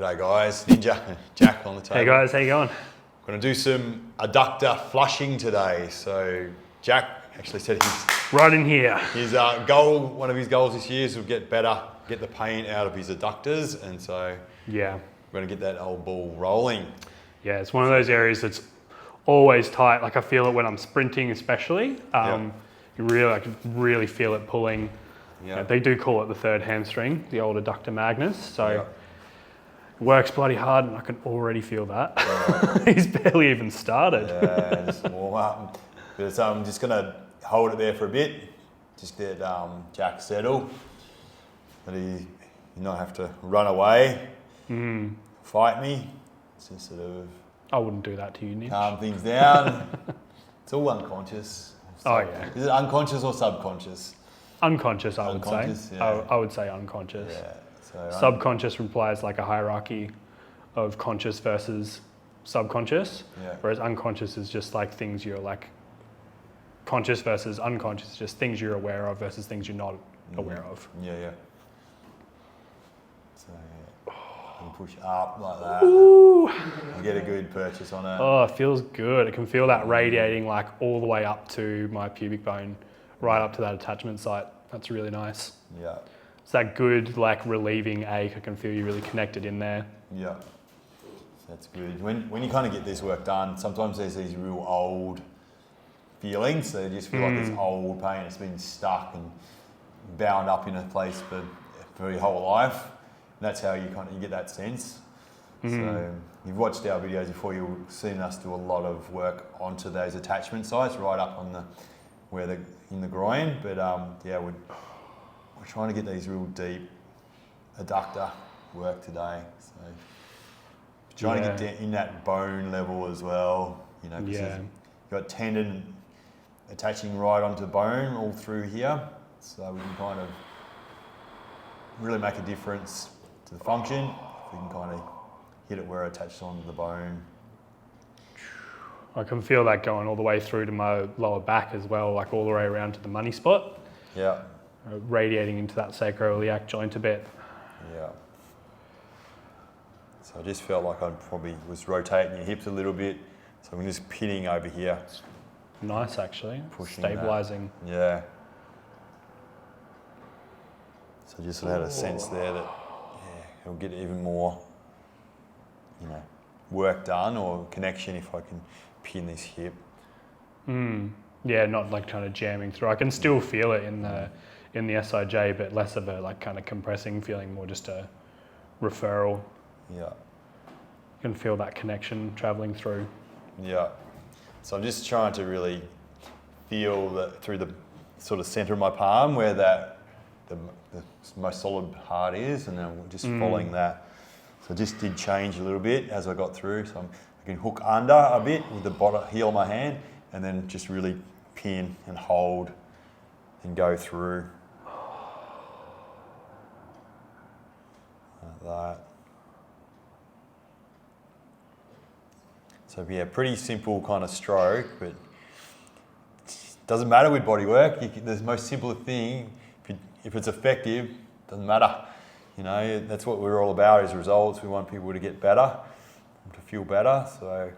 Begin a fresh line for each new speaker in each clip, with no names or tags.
G'day guys, Ninja, Jack on the table.
Hey guys, how you going?
We're going to do some adductor flushing today. So Jack actually said
Right in here.
his goal, one of his goals this year is to get better, get the pain out of his adductors, and so
Yeah.
we're going to get that old ball rolling.
Yeah, it's one of those areas that's always tight. Like I feel it when I'm sprinting especially. I can really feel it pulling.
Yeah.
They do call it the third hamstring, the old adductor magnus. So
Yeah.
it works bloody hard and I can already feel that. He's barely even started.
Yeah, just warm up. But I'm just going to hold it there for a bit, just get Jack settled, that he not have to run away, fight me. It's just sort of
I wouldn't do that to you, Nick.
calm things down. It's all unconscious.
Oh yeah.
Is it unconscious or subconscious?
Unconscious, I would say.
Unconscious, yeah.
I would say unconscious.
Yeah. So
Subconscious implies like a hierarchy of conscious versus subconscious,
Yeah.
whereas unconscious is just like things you're like conscious versus unconscious, just things you're aware of versus things you're not aware of.
Yeah. So you push up like that.
Ooh.
You get a good purchase on it.
Oh, it feels good. I can feel that radiating like all the way up to my pubic bone, right up to that attachment site. That's really nice.
Yeah.
It's that good like relieving ache. I can feel you really connected in there.
Yeah. That's good. When you kind of get this work done, sometimes there's these real old feelings. So you just feel like this old pain. It's been stuck and bound up in a place for your whole life. And that's how you get that sense. So you've watched our videos before. You've seen us do a lot of work onto those attachment sites, right up on in the groin. But we're trying to get these real deep adductor work today. So trying to get down in that bone level as well. You know, because you've got tendon attaching right onto the bone all through here. So we can kind of really make a difference to the function. We can kind of hit it where it attaches onto the bone.
I can feel that going all the way through to my lower back as well, like all the way around to the money spot.
Yeah.
Radiating into that sacroiliac joint a bit.
Yeah. So I just felt like I probably was rotating your hips a little bit. So I'm just pinning over here.
Nice actually,
Pushing
stabilizing.
that. Yeah. So I just sort of had a sense there that it'll get even more, work done or connection if I can pin this hip.
Yeah, not like kind of jamming through. I can still feel it in the SIJ, but less of a like kind of compressing feeling, more just a referral.
Yeah.
You can feel that connection traveling through.
Yeah. So I'm just trying to really feel that through the sort of center of my palm where the most solid part is, and then I'm just following that. So I just did change a little bit as I got through. So I can hook under a bit with the bottom heel of my hand, and then just really pin and hold and go through. Like that. So yeah, pretty simple kind of stroke, but it doesn't matter with bodywork. The most simple thing, if it's effective, doesn't matter. That's what we're all about, is results. We want people to get better, to feel better. So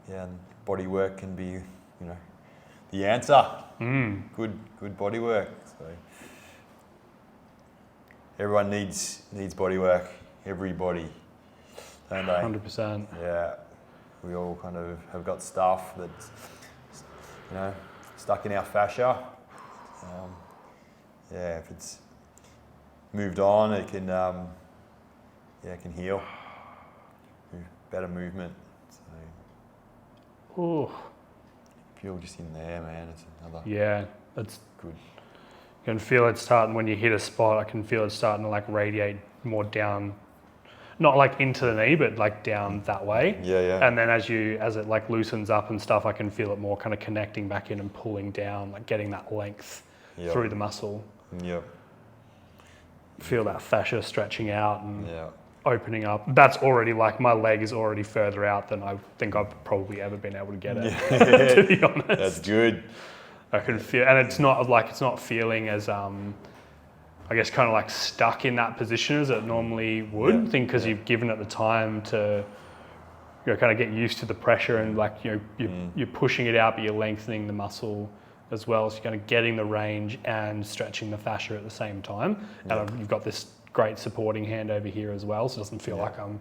yeah, bodywork can be, the answer. Good bodywork. So everyone needs bodywork. Everybody, don't they?
100%.
Yeah. We all kind of have got stuff that's, stuck in our fascia. If it's moved on, it can, it can heal. Better movement. So,
Ooh.
feel just in there, man. It's another.
Yeah, it's
good.
You can feel it starting when you hit a spot. I can feel it starting to like radiate more down. Not like into the knee, but like down that way.
Yeah.
And then as it like loosens up and stuff, I can feel it more kind of connecting back in and pulling down, like getting that length through the muscle.
Yep.
Feel that fascia stretching out and opening up. That's already like my leg is already further out than I think I've probably ever been able to get it, to be honest.
That's good.
I can feel, and it's not feeling as I guess, kind of like stuck in that position as it normally would. I think because you've given it the time to, kind of get used to the pressure and like, you're pushing it out, but you're lengthening the muscle as well. So you're kind of getting the range and stretching the fascia at the same time. And you've got this great supporting hand over here as well. So it doesn't feel like I'm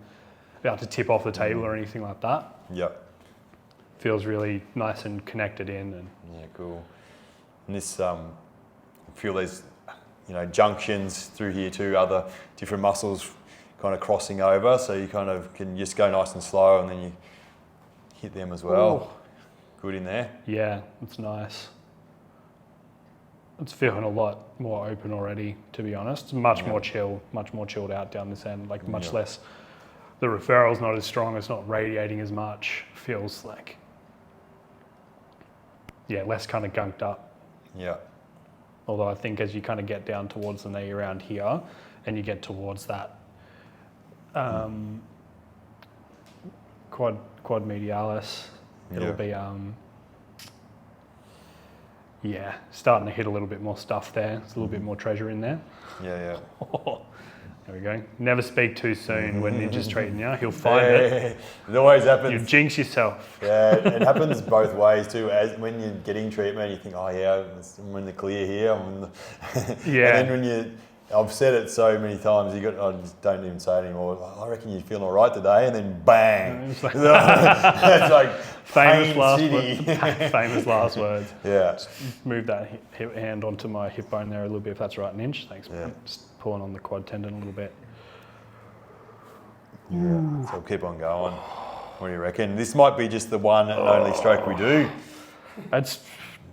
about to tip off the table or anything like that.
Yep.
Feels really nice and connected in. And
yeah, cool. And this, feel these, junctions through here too, other different muscles kind of crossing over, so you kind of can just go nice and slow and then you hit them as well. Ooh. Good in there.
Yeah, it's nice. It's feeling a lot more open already, to be honest. Much more chill, much more chilled out down this end, like much less. The referral's not as strong, it's not radiating as much. Feels like, less kind of gunked up.
Yeah.
Although I think as you kind of get down towards the knee around here and you get towards that quad medialis, it'll be starting to hit a little bit more stuff there. There's a little bit more treasure in there.
Yeah.
There we go. Never speak too soon when Ninja's treating you. He'll find it.
It always happens.
You jinx yourself.
Yeah, it happens both ways too. As when you're getting treatment, you think, I'm in the clear here. And then I've said it so many times, I just don't even say it anymore. I reckon you're feeling all right today, and then bang. It's like
famous last words.
Yeah.
Just move that hand onto my hip bone there a little bit, if that's right, Ninja. Thanks, man. Just pulling on the quad tendon a little bit.
Yeah. So we'll keep on going. What do you reckon? This might be just the one and only stroke we do.
It's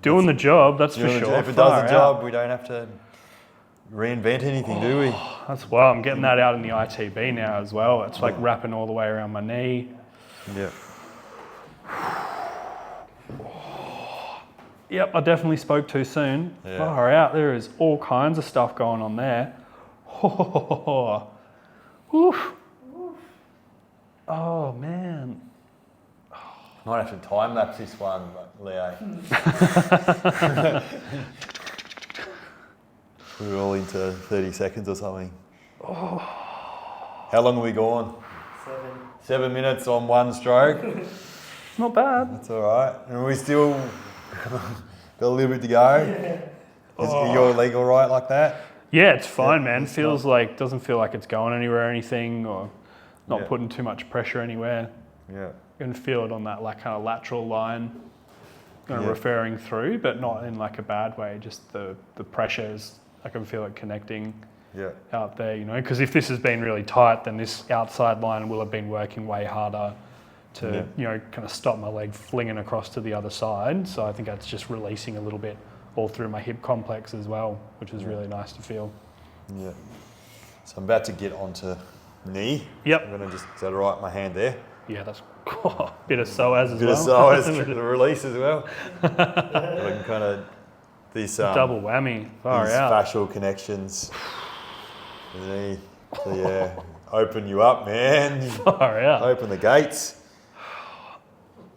doing the job, that's for sure.
If it does the job, we don't have to reinvent anything, do we?
That's well, I'm getting that out in the ITB now as well. It's like wrapping all the way around my knee.
Yeah.
Yep, I definitely spoke too soon.
Yeah.
Far out, there is all kinds of stuff going on there. Oh man.
Might have to time lapse this one, Leo. We're all into 30 seconds or something. How long are we gone? 7 minutes on one stroke.
Not bad.
That's all right. And we still got a little bit to go. Is your leg all right like that?
Yeah, it's fine, man. Doesn't feel like it's going anywhere or anything, or not putting too much pressure anywhere.
Yeah.
You can feel it on that like kind of lateral line, referring through, but not in like a bad way. Just the pressures, I can feel it connecting out there, because if this has been really tight, then this outside line will have been working way harder to, kind of stop my leg flinging across to the other side. So I think that's just releasing a little bit all through my hip complex as well, which is really nice to feel. Yeah.
So I'm about to get onto knee.
Yep.
I'm going to just, is that all right, my hand there?
Yeah, that's a bit of psoas as well.
Bit of psoas, the release as well. I can kind of, these
double whammy, far
these
out.
fascial connections. The knee. So open you up, man.
Far out.
Open the gates.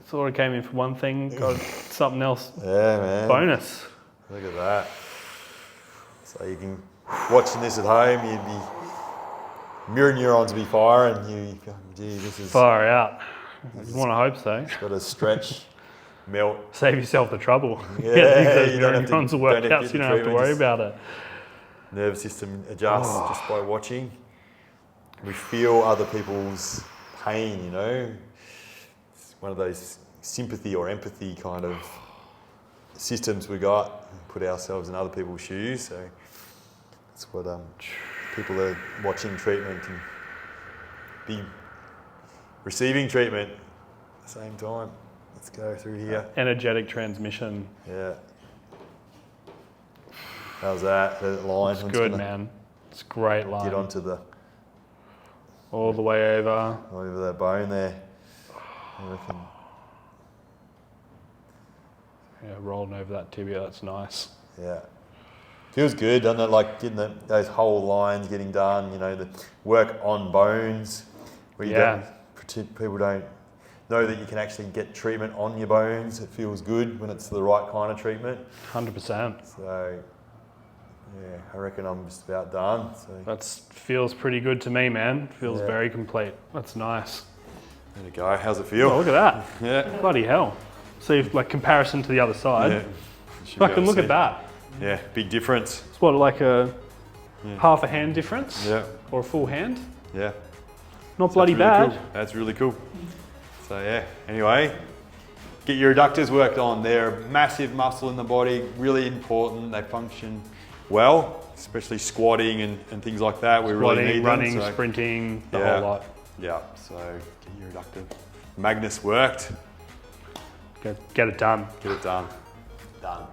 Thought I came in for one thing, got something else.
Yeah, man.
Bonus.
Look at that. So you can, watching this at home, you'd be, mirror neurons would be firing. You go, gee, this is...
Far out. You want to hope so.
It's got to stretch, melt.
Save yourself the trouble.
Yeah,
you don't have to, neurons will work out, so you don't have to worry about it.
Nervous system adjusts just by watching. We feel other people's pain, It's one of those sympathy or empathy kind of systems we got. Put ourselves in other people's shoes. So that's what people that are watching treatment can be receiving treatment at the same time. Let's go through here.
Energetic transmission.
Yeah. How's that? That line?
It's good, man. It's a great line.
Get onto the...
all the way over.
Over that bone there. I reckon.
Yeah, rolling over that tibia, that's nice.
Yeah. Feels good, doesn't it? Like getting those whole lines getting done, the work on bones. Where you people don't know that you can actually get treatment on your bones. It feels good when it's the right kind of treatment.
100%.
So, Yeah, I reckon I'm just about done. So.
That feels pretty good to me, man. Feels
Yeah.
very complete. That's nice.
There you go. How's it feel?
Oh, look at that.
Yeah.
Bloody hell. See, like comparison to the other side.
Yeah.
Fucking look at that.
Yeah, big difference.
It's what, like a half a hand difference?
Yeah.
Or a full hand?
Yeah.
Not
So
bloody
that's really
bad.
Cool. That's really cool. So yeah, anyway, get your adductors worked on. They're a massive muscle in the body, really important. They function well, especially squatting and things like that. We really need
running,
them. So,
sprinting, the
yeah.
whole lot.
Yeah, so get your adductor. Magnus worked.
Get it done.
Get it done. Done.